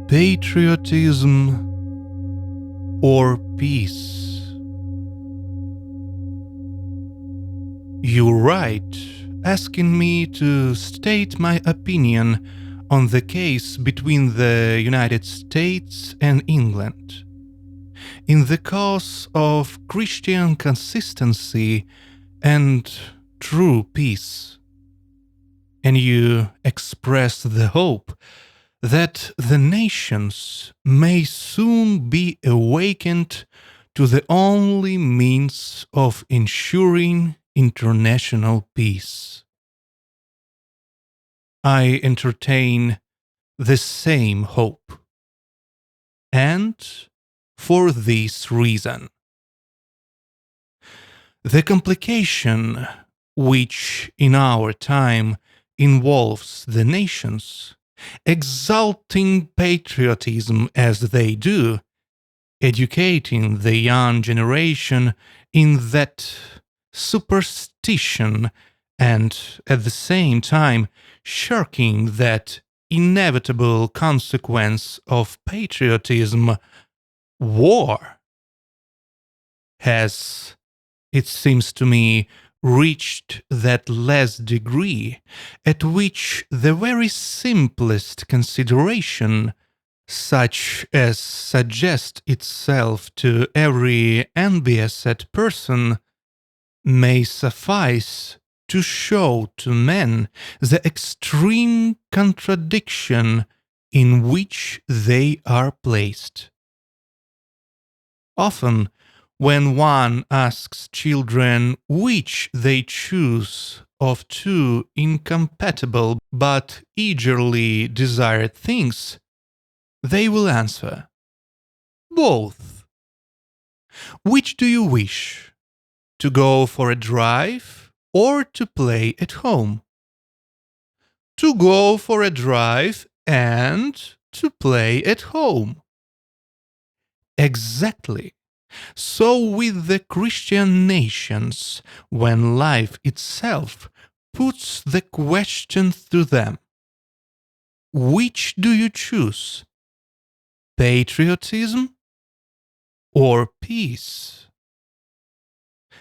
Patriotism or peace? You write, asking me to state my opinion on the case between the United States and England. In the cause of Christian consistency and true peace. And you express the hope that the nations may soon be awakened to the only means of ensuring international peace. I entertain the same hope, and for this reason. The complication which in our time involves the nations, exalting patriotism as they do, educating the young generation in that superstition, and at the same time shirking that inevitable consequence of patriotism, war, has, it seems to me, reached that last degree at which the very simplest consideration, such as suggests itself to every envious person, may suffice to show to men the extreme contradiction in which they are placed. Often, when one asks children which they choose of two incompatible but eagerly desired things, they will answer, both. Which do you wish? To go for a drive or to play at home? To go for a drive and to play at home. Exactly. So with the Christian nations, when life itself puts the question to them, which do you choose? Patriotism or peace?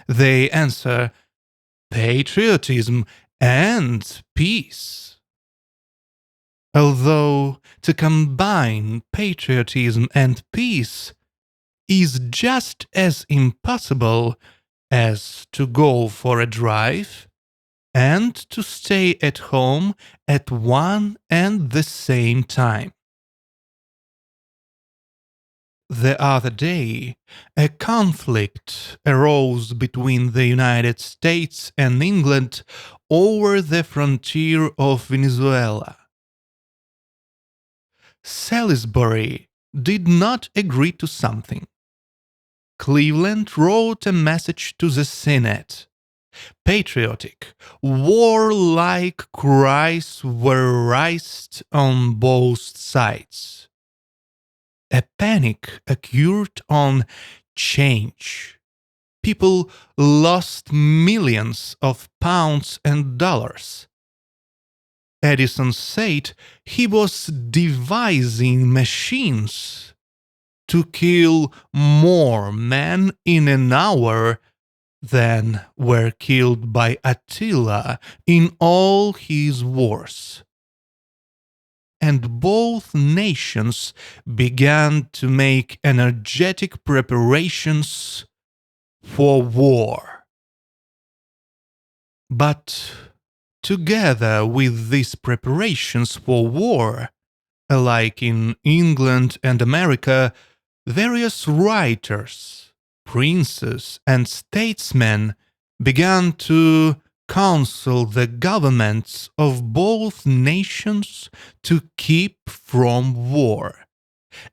They answer, patriotism and peace. Although to combine patriotism and peace is just as impossible as to go for a drive and to stay at home at one and the same time. The other day, a conflict arose between the United States and England over the frontier of Venezuela. Salisbury did not agree to something. Cleveland wrote a message to the Senate. Patriotic, warlike cries were raised on both sides. A panic occurred on 'change. People lost millions of pounds and dollars. Edison said he was devising machines to kill more men in an hour than were killed by Attila in all his wars. And both nations began to make energetic preparations for war. But together with these preparations for war, alike in England and America, various writers, princes, and statesmen began to counsel the governments of both nations to keep from war,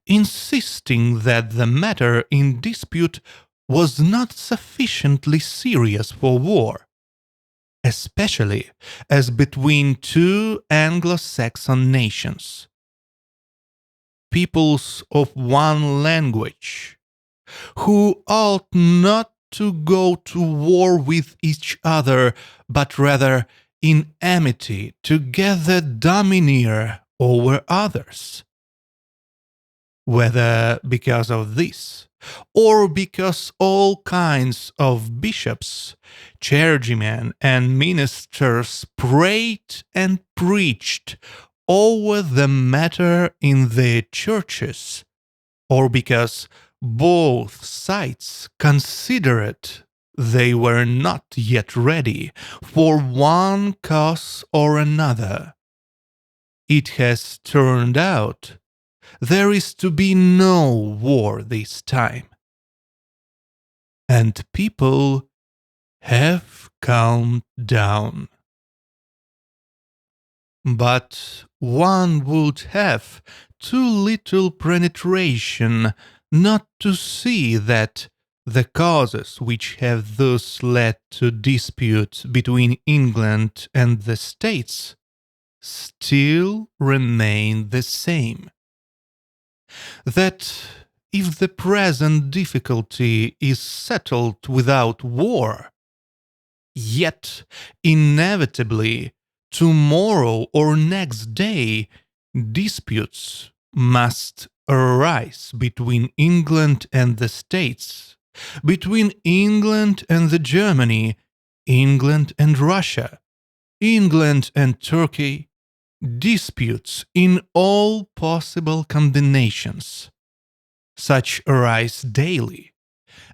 insisting that the matter in dispute was not sufficiently serious for war, especially as between two Anglo-Saxon nations. Peoples of one language, who ought not to go to war with each other, but rather in amity to gather domineer over others. whether because of this, or because all kinds of bishops, clergymen, and ministers prayed and preached over the matter in their churches, or because both sides considered they were not yet ready for one cause or another. It has turned out there is to be no war this time, and people have calmed down. But one would have too little penetration not to see that the causes which have thus led to dispute between England and the States still remain the same. That if the present difficulty is settled without war, yet inevitably tomorrow or next day disputes must arise between England and the States, between England and the Germany, England and Russia, England and Turkey, disputes in all possible combinations. Such arise daily,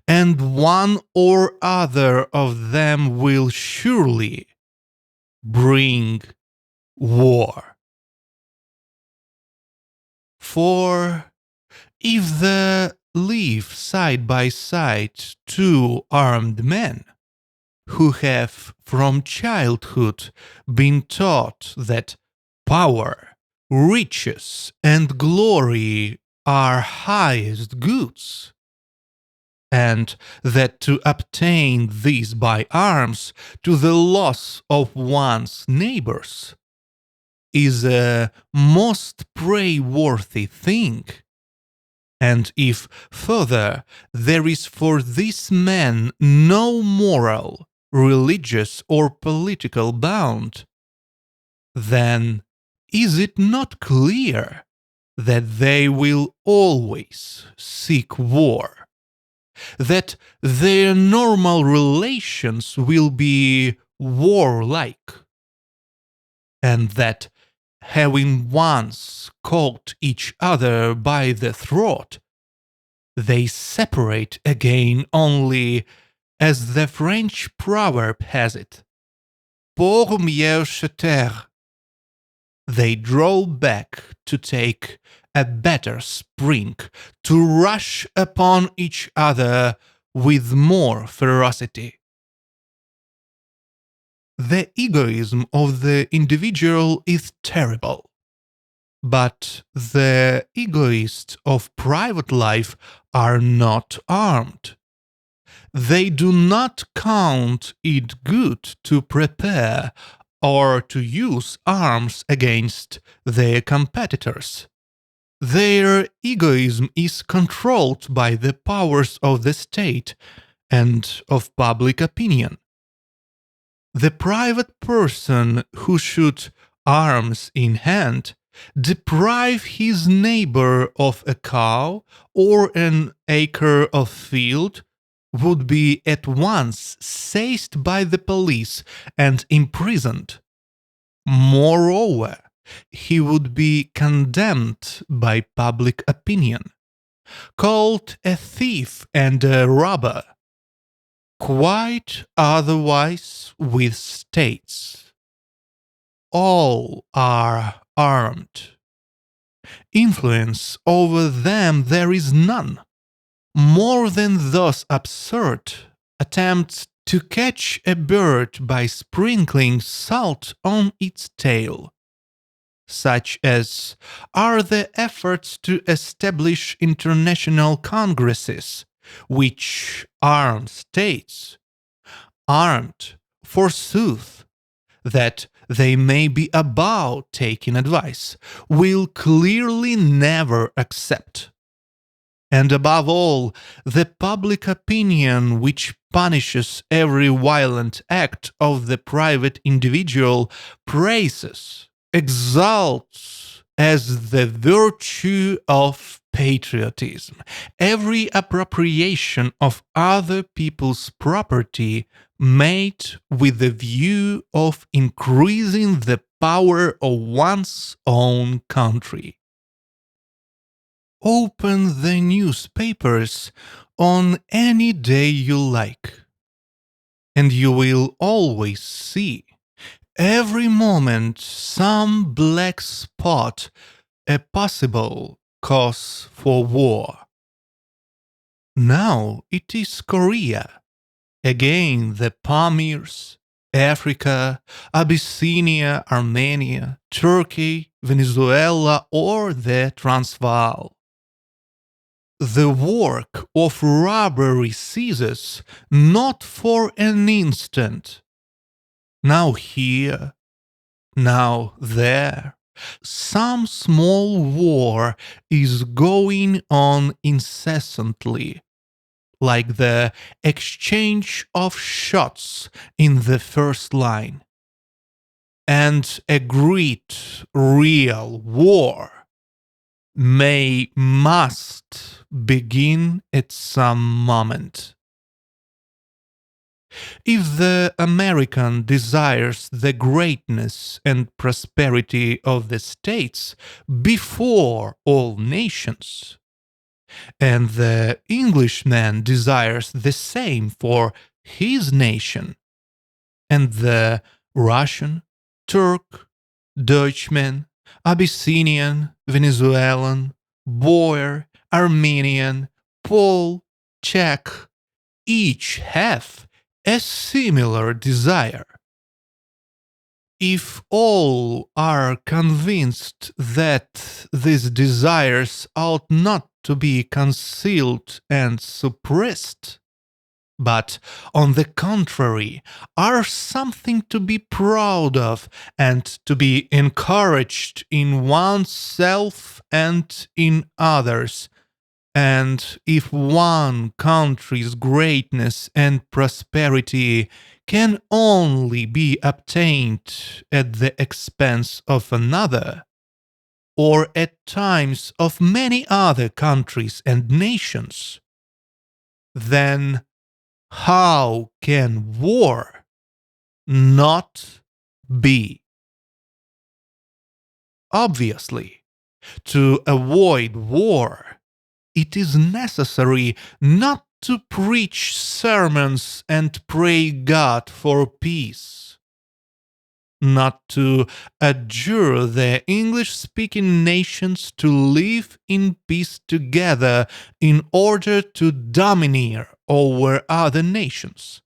and one or other of them will surely bring war. For if there live side by side two armed men, who have from childhood been taught that power, riches, and glory are highest goods, and that to obtain these by arms to the loss of one's neighbors is a most praiseworthy thing, and if further there is for these men no moral, religious, or political bound, then is it not clear that they will always seek war, that their normal relations will be warlike, and that having once caught each other by the throat, they separate again only, as the French proverb has it, pour mieux se taire. They draw back to take a better spring, to rush upon each other with more ferocity. The egoism of the individual is terrible, but the egoists of private life are not armed. They do not count it good to prepare or to use arms against their competitors. Their egoism is controlled by the powers of the state and of public opinion. The private person who should, arms in hand, deprive his neighbor of a cow or an acre of field would be at once seized by the police and imprisoned. Moreover, he would be condemned by public opinion, called a thief and a robber. Quite otherwise with states. All are armed. Influence over them there is none, more than those absurd attempts to catch a bird by sprinkling salt on its tail, such as are the efforts to establish international congresses which arm states, armed, forsooth, that they may be above taking advice, will clearly never accept. And above all, the public opinion which punishes every violent act of the private individual praises, exalts, as the virtue of patriotism. Every appropriation of other people's property made with the view of increasing the power of one's own country. Open the newspapers on any day you like, and you will always see every moment some black spot, a possible cause for war. Now it is Korea, again the Pamirs, Africa, Abyssinia, Armenia, Turkey, Venezuela, or the Transvaal. The work of robbery ceases not for an instant. Now here, now there, some small war is going on incessantly, like the exchange of shots in the first line. And a great, real war must begin at some moment. If the American desires the greatness and prosperity of the states before all nations, and the Englishman desires the same for his nation, and the Russian, Turk, Dutchman, Abyssinian, Venezuelan, Boer, Armenian, Pole, Czech, each have a similar desire. If all are convinced that these desires ought not to be concealed and suppressed, but, on the contrary, are something to be proud of and to be encouraged in oneself and in others, and if one country's greatness and prosperity can only be obtained at the expense of another, or at times of many other countries and nations, then how can war not be? Obviously, to avoid war, it is necessary not to preach sermons and pray God for peace, not to adjure the English-speaking nations to live in peace together in order to domineer over other nations,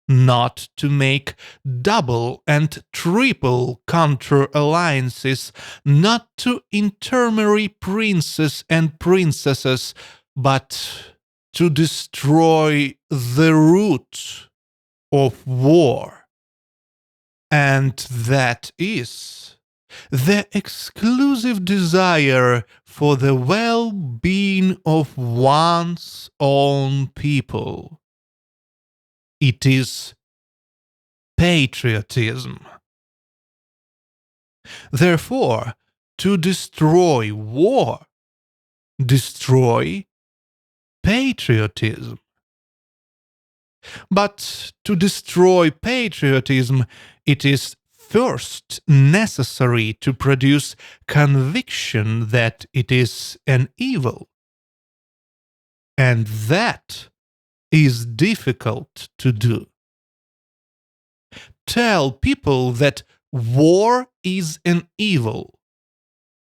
not to make double and triple counter-alliances, not to intermarry princes and princesses, but to destroy the root of war. And that is the exclusive desire for the well-being of one's own people. It is patriotism. Therefore, to destroy war, destroy patriotism. But to destroy patriotism, it is first necessary to produce conviction that it is an evil. And that is difficult to do. Tell people that war is an evil,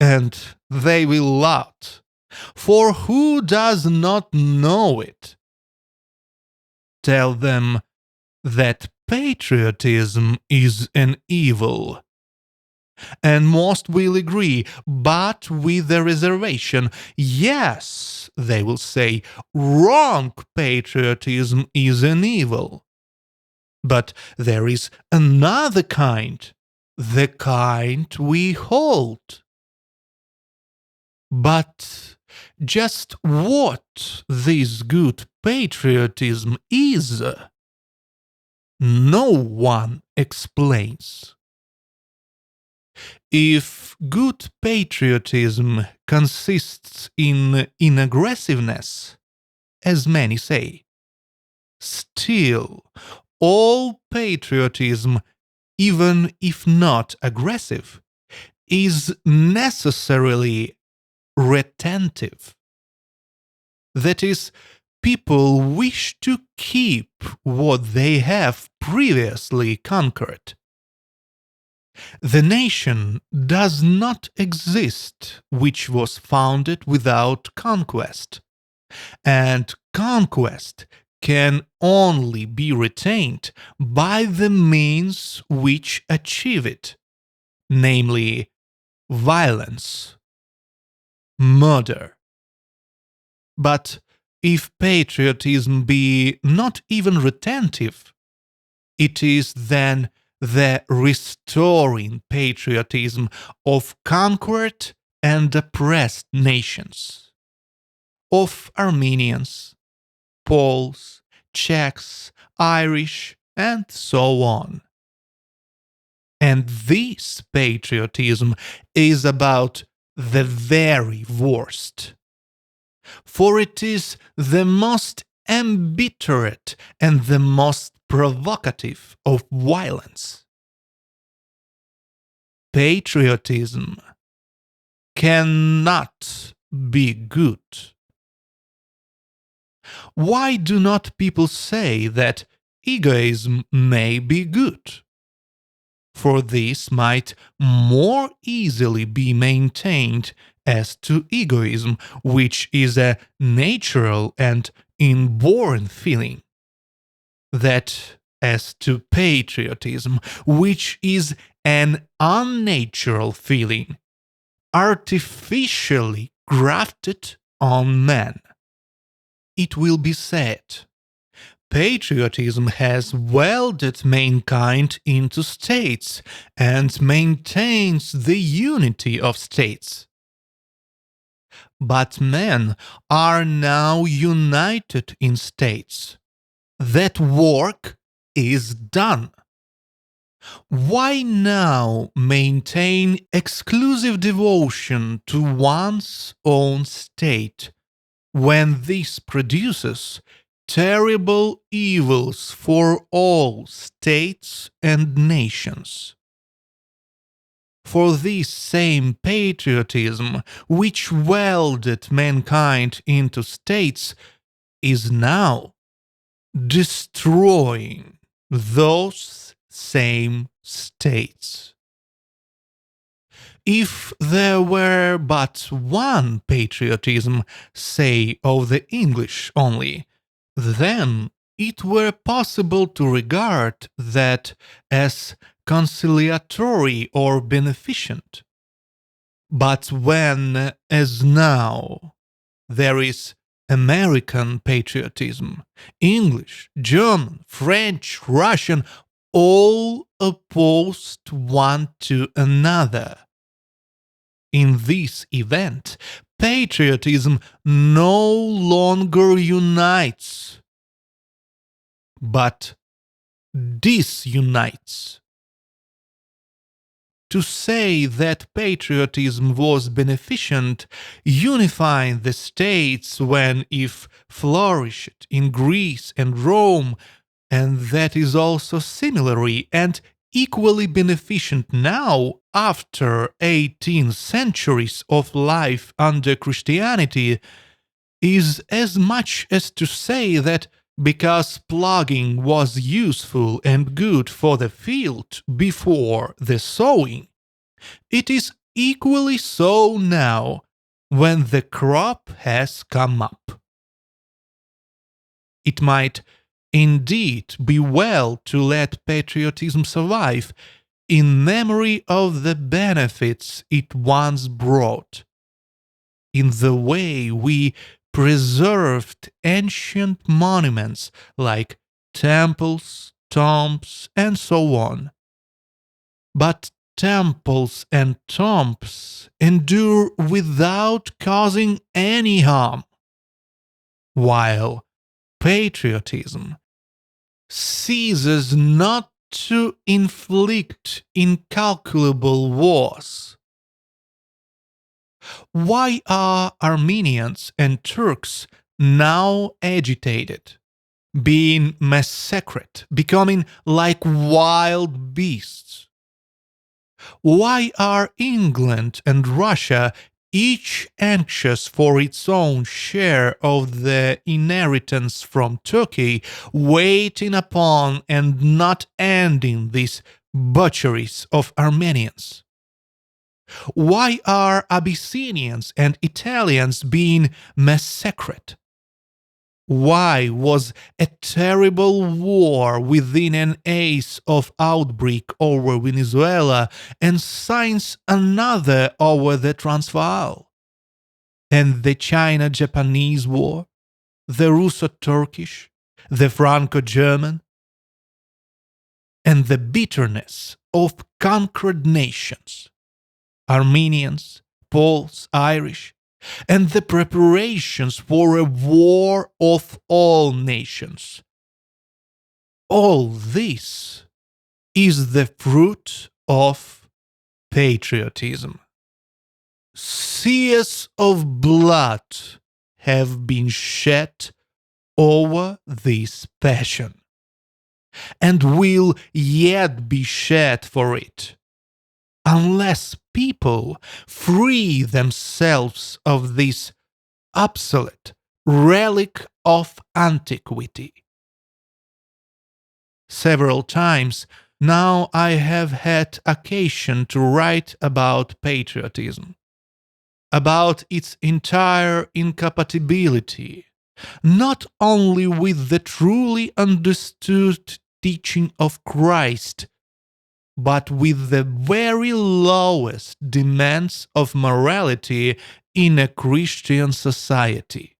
and they will laugh, for who does not know it? Tell them that patriotism is an evil, and most will agree, but with a reservation. Yes, they will say, wrong patriotism is an evil. But there is another kind, the kind we hold. But just what this good patriotism is, no one explains. If good patriotism consists in inaggressiveness, as many say, still, all patriotism, even if not aggressive, is necessarily retentive. That is, people wish to keep what they have previously conquered. The nation does not exist which was founded without conquest, and conquest can only be retained by the means which achieve it, namely violence, murder. But if patriotism be not even retentive, it is then the restoring patriotism of conquered and oppressed nations, of Armenians, Poles, Czechs, Irish, and so on. And this patriotism is about the very worst, for it is the most embittered and the most provocative of violence. Patriotism cannot be good. Why do not people say that egoism may be good? For this might more easily be maintained as to egoism, which is a natural and inborn feeling, that as to patriotism, which is an unnatural feeling, artificially grafted on man. It will be said, patriotism has welded mankind into states and maintains the unity of states. But men are now united in states. That work is done. Why now maintain exclusive devotion to one's own state, when this produces terrible evils for all states and nations? For this same patriotism, which welded mankind into states, is now destroying those same states. If there were but one patriotism, say of the English only, then it were possible to regard that as conciliatory or beneficent. But when, as now, there is American patriotism, English, German, French, Russian, all opposed one to another, in this event, patriotism no longer unites, but disunites. To say that patriotism was beneficent, unifying the states when it flourished in Greece and Rome, and that is also similarly and equally beneficent now, after 18 centuries of life under Christianity, is as much as to say that because plugging was useful and good for the field before the sowing, it is equally so now when the crop has come up. It might indeed be well to let patriotism survive in memory of the benefits it once brought, in the way we preserved ancient monuments like temples, tombs, and so on. But temples and tombs endure without causing any harm, while patriotism ceases not to inflict incalculable wars? Why are Armenians and Turks now agitated, being massacred, becoming like wild beasts? Why are England and Russia each anxious for its own share of the inheritance from Turkey, waiting upon and not ending these butcheries of Armenians? Why are Abyssinians and Italians being massacred? Why was a terrible war within an ace of outbreak over Venezuela and since another over the Transvaal? And the China-Japanese war, the Russo-Turkish, the Franco-German, and the bitterness of conquered nations, Armenians, Poles, Irish, and the preparations for a war of all nations. All this is the fruit of patriotism. Seas of blood have been shed over this passion, and will yet be shed for it, unless people free themselves of this obsolete relic of antiquity. Several times now I have had occasion to write about patriotism, about its entire incompatibility, not only with the truly understood teaching of Christ, but with the very lowest demands of morality in a Christian society.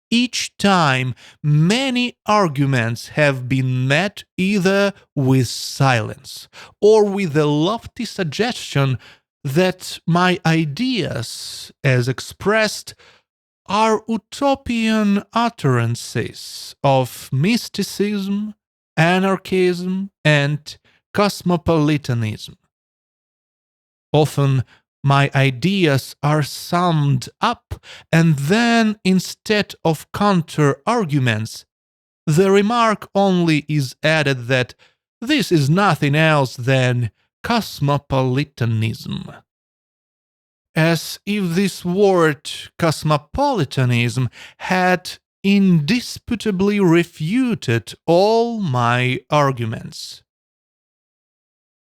Each time, many arguments have been met either with silence or with a lofty suggestion that my ideas, as expressed, are utopian utterances of mysticism, anarchism, and cosmopolitanism. Often my ideas are summed up, and then instead of counter-arguments, the remark only is added that this is nothing else than cosmopolitanism. As if this word cosmopolitanism had indisputably refuted all my arguments.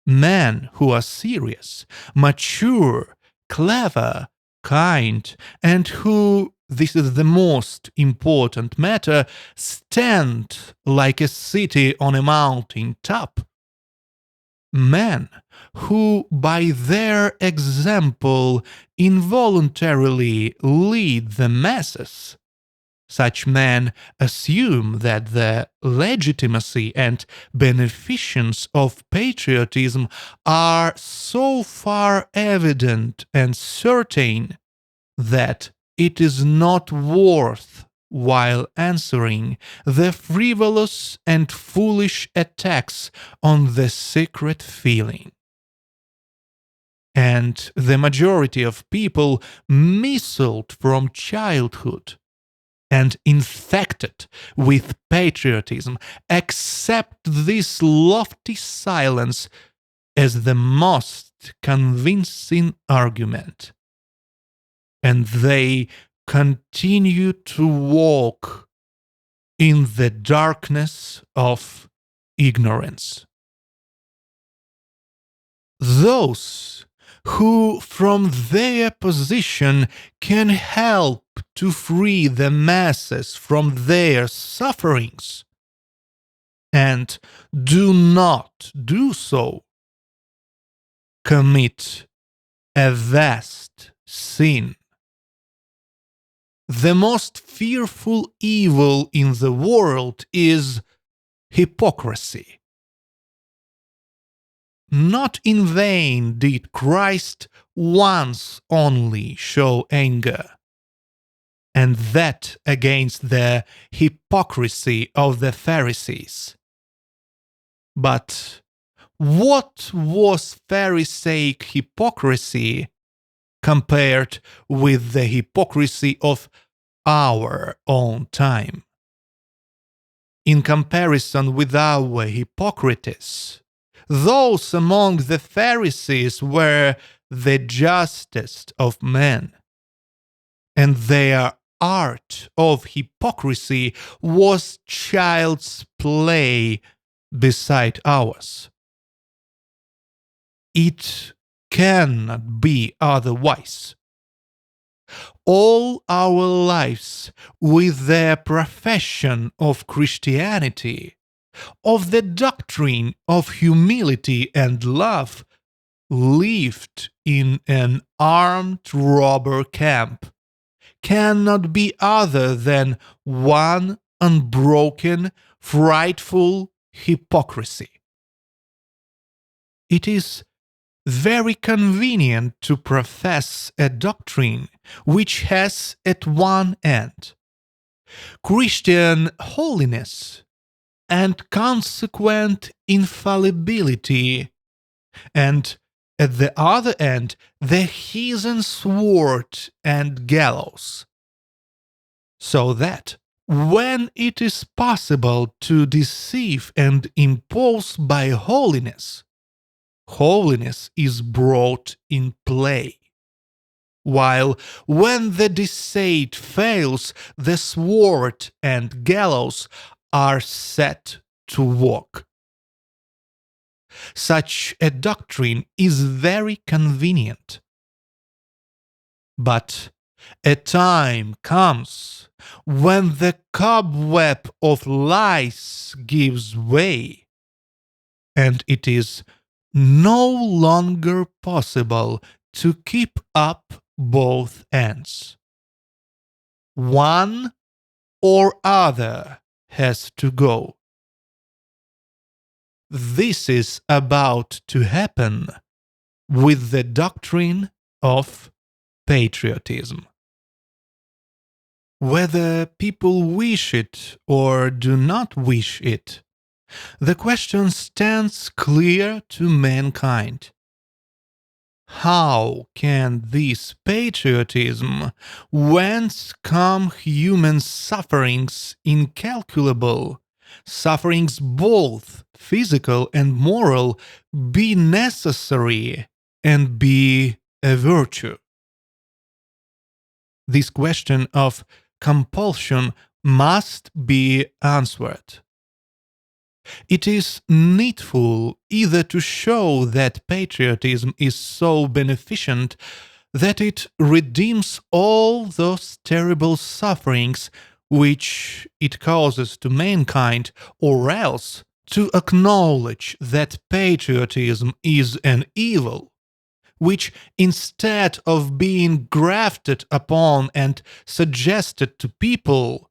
Men who are serious, mature, clever, kind, and who, this is the most important matter, stand like a city on a mountain top. Men who, by their example, involuntarily lead the masses. Such men assume that the legitimacy and beneficence of patriotism are so far evident and certain that it is not worth while answering the frivolous and foolish attacks on the secret feeling. And the majority of people misled from childhood and infected with patriotism accept this lofty silence as the most convincing argument. And they continue to walk in the darkness of ignorance. Those who from their position can help to free the masses from their sufferings, and do not do so, commit a vast sin. The most fearful evil in the world is hypocrisy. Not in vain did Christ once only show anger, and that against the hypocrisy of the Pharisees. But what was Pharisaic hypocrisy compared with the hypocrisy of our own time? In comparison with our Hippocrates, those among the Pharisees were the justest of men, and their art of hypocrisy was child's play beside ours. It cannot be otherwise. All our lives, with their profession of Christianity, of the doctrine of humility and love, lived in an armed robber camp, cannot be other than one unbroken, frightful hypocrisy. It is very convenient to profess a doctrine which has at one end Christian holiness and consequent infallibility, and at the other end the heathen sword and gallows, so that when it is possible to deceive and impose by holiness, holiness is brought in play, while when the deceit fails, the sword and gallows are set to work. Such a doctrine is very convenient. But a time comes when the cobweb of lies gives way, and it is no longer possible to keep up both ends. One or other has to go. This is about to happen with the doctrine of patriotism. Whether people wish it or do not wish it, the question stands clear to mankind. How can this patriotism, whence come human sufferings incalculable, sufferings both physical and moral, be necessary and be a virtue? This question of compulsion must be answered. It is needful either to show that patriotism is so beneficent that it redeems all those terrible sufferings which it causes to mankind, or else to acknowledge that patriotism is an evil, which instead of being grafted upon and suggested to people,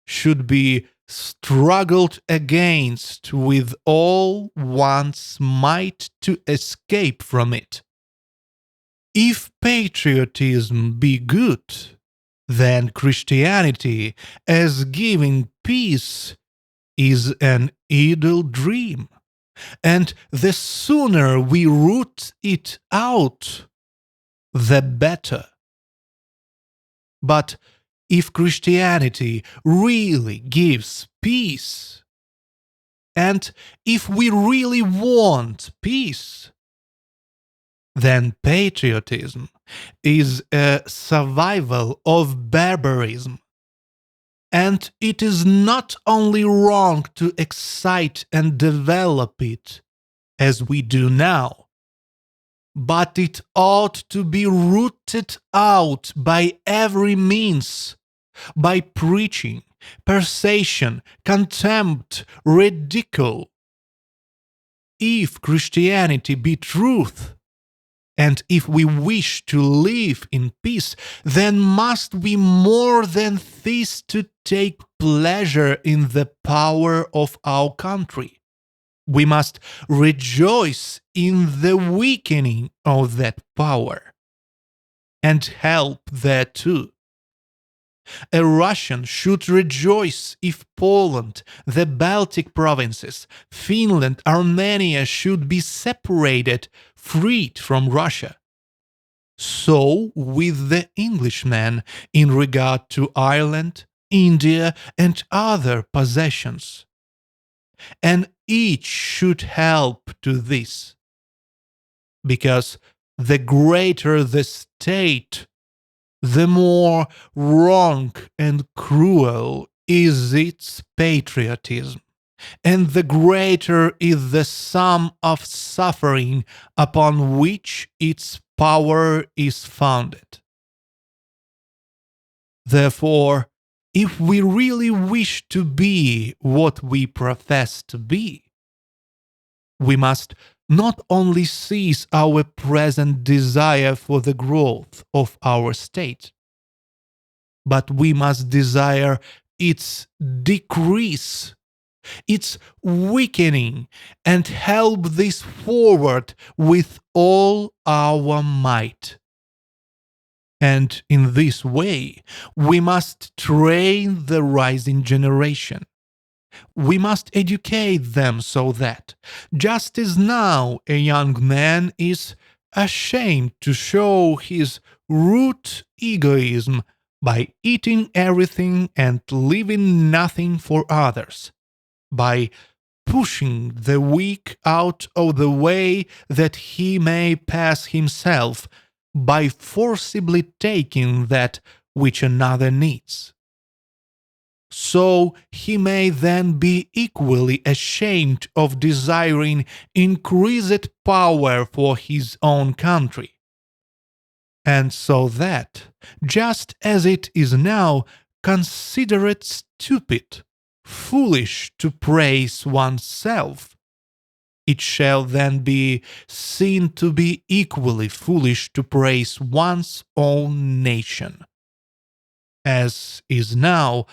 should be struggled against with all one's might to escape from it. If patriotism be good, then Christianity, as giving peace, is an idle dream, and the sooner we root it out, the better. But if Christianity really gives peace, and if we really want peace, then patriotism is a survival of barbarism. And it is not only wrong to excite and develop it, as we do now, but it ought to be rooted out by every means, by preaching, persuasion, contempt, ridicule. If Christianity be truth, and if we wish to live in peace, then must we more than this to take pleasure in the power of our country. We must rejoice in the weakening of that power, and help thereto. A Russian should rejoice if Poland, the Baltic provinces, Finland, Armenia should be separated, freed from Russia. So with the Englishman in regard to Ireland, India, and other possessions. And each should help to this. Because the greater the state, the more wrong and cruel is its patriotism, and the greater is the sum of suffering upon which its power is founded. Therefore, if we really wish to be what we profess to be, we must not only cease our present desire for the growth of our state, but we must desire its decrease, its weakening, and help this forward with all our might. And in this way, we must train the rising generation. We must educate them so that, just as now a young man is ashamed to show his root egoism by eating everything and leaving nothing for others, by pushing the weak out of the way that he may pass himself, by forcibly taking that which another needs. So he may then be equally ashamed of desiring increased power for his own country. And so that, just as it is now considered stupid, foolish to praise oneself, it shall then be seen to be equally foolish to praise one's own nation, as is now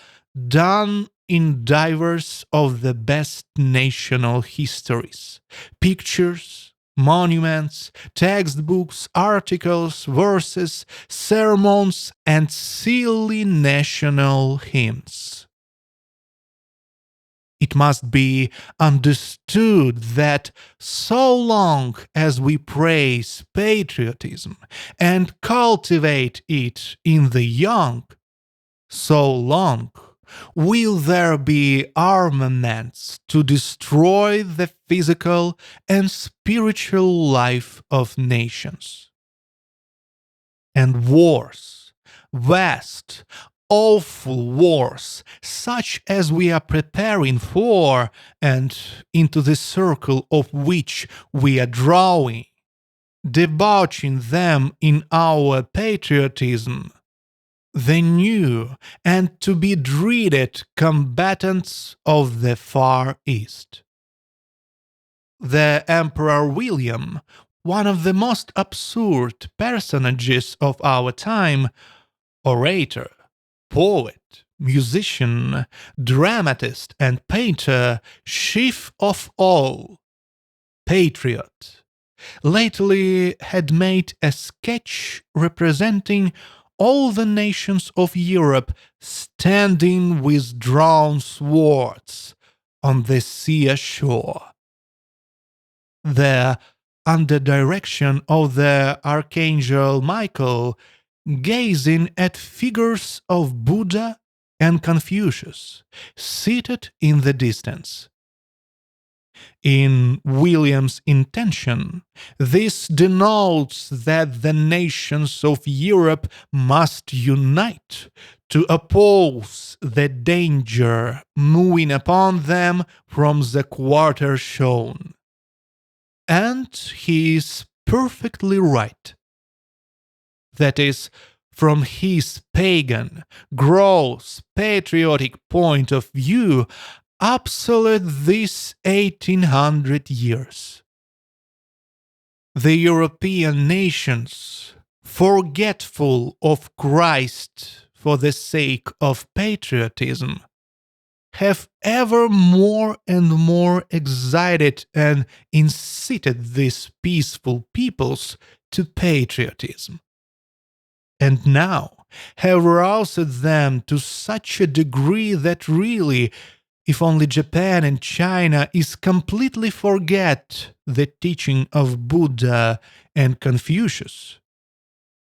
done in divers of the best national histories, pictures, monuments, textbooks, articles, verses, sermons, and silly national hymns. It must be understood that so long as we praise patriotism and cultivate it in the young, so long will there be armaments to destroy the physical and spiritual life of nations. And wars, vast, awful wars, such as we are preparing for, and into the circle of which we are drawing, debauching them in our patriotism, the new and to be dreaded combatants of the Far East. The Emperor William, one of the most absurd personages of our time, orator, poet, musician, dramatist, and painter, chief of all, patriot, lately had made a sketch representing all the nations of Europe standing with drawn swords on the sea shore. There, under direction of the Archangel Michael, gazing at figures of Buddha and Confucius, seated in the distance. In William's intention, this denotes that the nations of Europe must unite to oppose the danger moving upon them from the quarter shown. And he is perfectly right. That is, from his pagan, gross, patriotic point of view, absolute these 1800 years. The European nations, forgetful of Christ for the sake of patriotism, have ever more and more excited and incited these peaceful peoples to patriotism. And now, have roused them to such a degree that really, if only Japan and China is completely forget the teaching of Buddha and Confucius,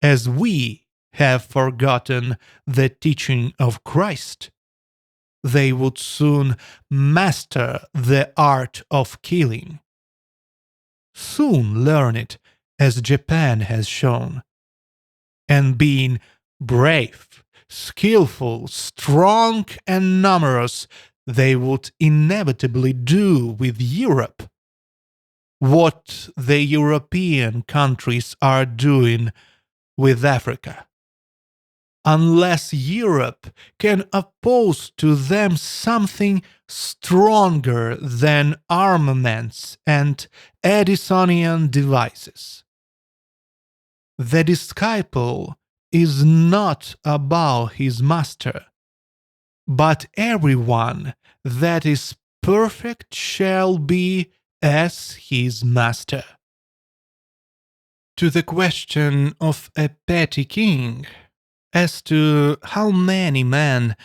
as we have forgotten the teaching of Christ, they would soon master the art of killing. Soon learn it, as Japan has shown, and being brave, skillful, strong, and numerous, they would inevitably do with Europe what the European countries are doing with Africa. Unless Europe can oppose to them something stronger than armaments and Edisonian devices. The disciple is not above his master, but everyone that is perfect shall be as his master. To the question of a petty king, as to how many men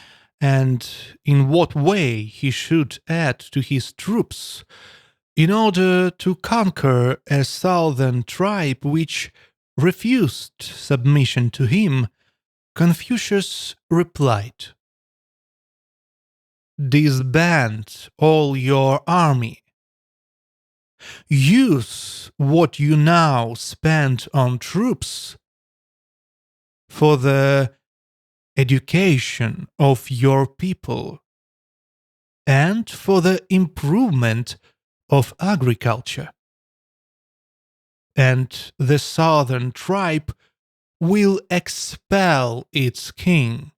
and in what way he should add to his troops in order to conquer a southern tribe which refused submission to him, Confucius replied, "Disband all your army. Use what you now spend on troops for the education of your people and for the improvement of agriculture. And the southern tribe will expel its king,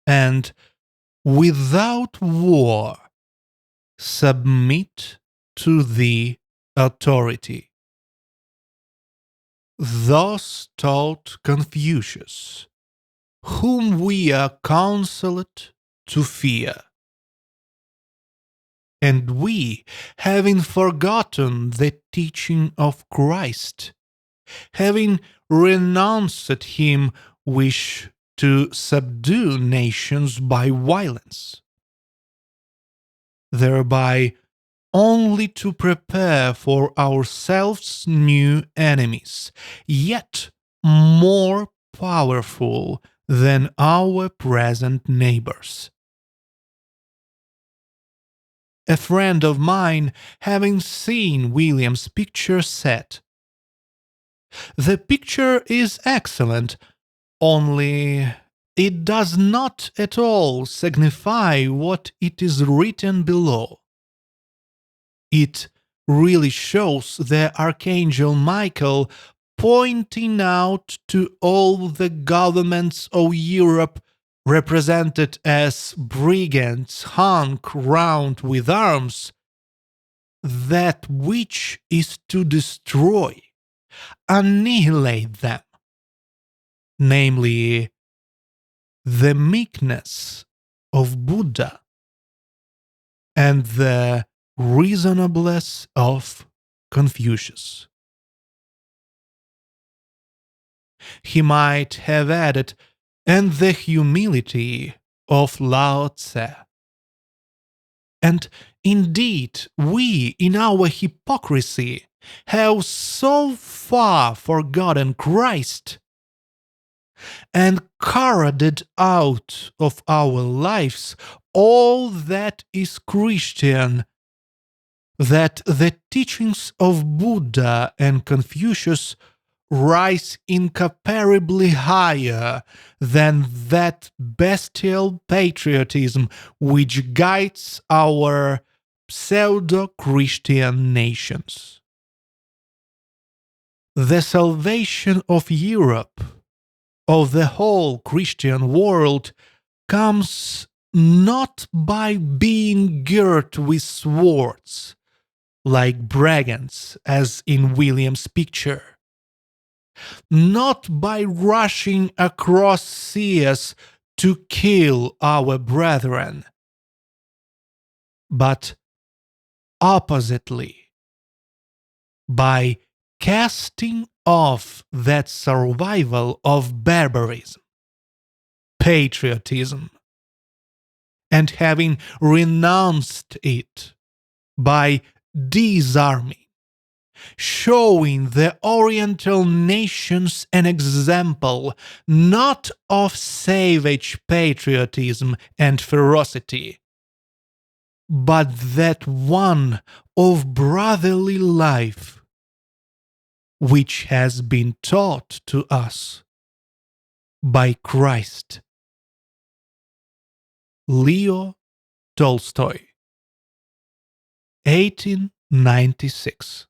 and without war submit to the authority." Thus taught Confucius, whom we are counseled to fear. And we, having forgotten the teaching of Christ, having renounced him, wish to subdue nations by violence, thereby only to prepare for ourselves new enemies, yet more powerful than our present neighbors. A friend of mine, having seen William's picture, said, "The picture is excellent, only it does not at all signify what it is written below. It really shows the Archangel Michael pointing out to all the governments of Europe, represented as brigands hung round with arms, that which is to destroy, annihilate them, namely, the meekness of Buddha and the reasonableness of Confucius." He might have added, "and the humility of Lao Tse." And indeed, we, in our hypocrisy, have so far forgotten Christ and carried out of our lives all that is Christian, that the teachings of Buddha and Confucius rise incomparably higher than that bestial patriotism which guides our pseudo-Christian nations. The salvation of Europe, of the whole Christian world, comes not by being girt with swords, like brigands, as in William's picture, not by rushing across seas to kill our brethren, but oppositely, by casting off that survival of barbarism, patriotism, and having renounced it by disarming, showing the Oriental nations an example not of savage patriotism and ferocity, but that one of brotherly life which has been taught to us by Christ. Leo Tolstoy, 1896.